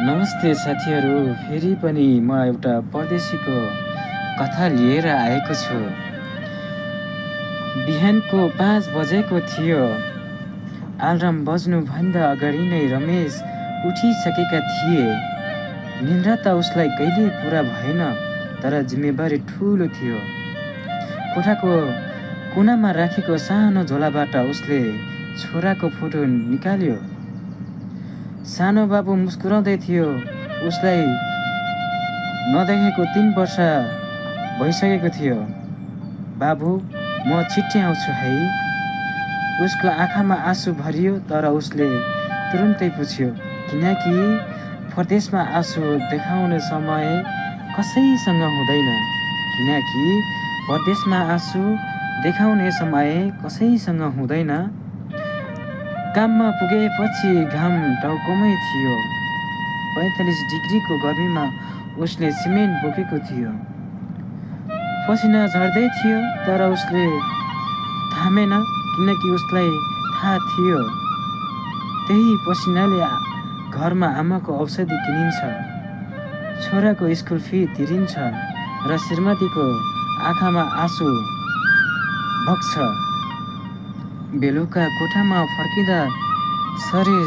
नमस्ते साथीहरू, फेरि पनि म एउटा परदेशीको कथा लिएर आएको छु। बिहानको 5 बजेको थियो। अलार्म बज्नुभन्दा अगाडि नै रमेश उठिसकेका थिए। निन्द्रा त उसलाई कहिल्यै पुरा भएन, तर जिम्मेवारी ठुलो थियो। कोठाको कुनामा राखेको सानो झोलाबाट उसले छोराको फोटो निकाल्यो। सानो बाबु मुस्कुराउँदै थियो। उसलाई नदेखेको 3 वर्ष भइसकेको थियो। बाबु, म छिट्टै आउँछु है। उसको आँखामा आँसु भरियो, तर उसले तुरुन्तै पुछ्यो, किनकि परदेशमा आँसु देखाउने समय कसैसँग हुँदैन। किनकि परदेशमा आँसु देखाउने समय कसैसँग हुँदैन। काममा पुगेपछि घाम टाउकोमै थियो। 45 डिग्रीको गर्मीमा उसले सिमेन्ट बोकेको थियो। पसिना झर्दै थियो, तर उसले थामेन, किनकि उसलाई थाहा थियो त्यही पसिनाले घरमा आमाको औषधि किनिन्छ, छोराको स्कुल फी तिरिन्छ र श्रीमतीको आँखामा आँसु बग्छ। बेलुका कोठामा फर्किँदा शरीर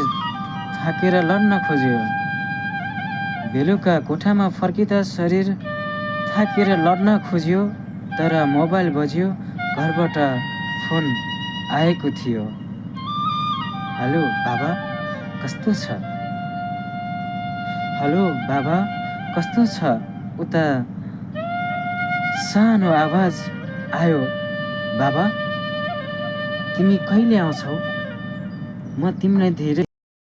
थाकेर लड्न खोज्यो, तर मोबाइल बज्यो। घरबाट फोन आएको थियो। हेलो बाबा, कस्तो छ? उता सानो आवाज आयो। बाबा, तिमी कहिले आउँछौ? म तिमीलाई धेरै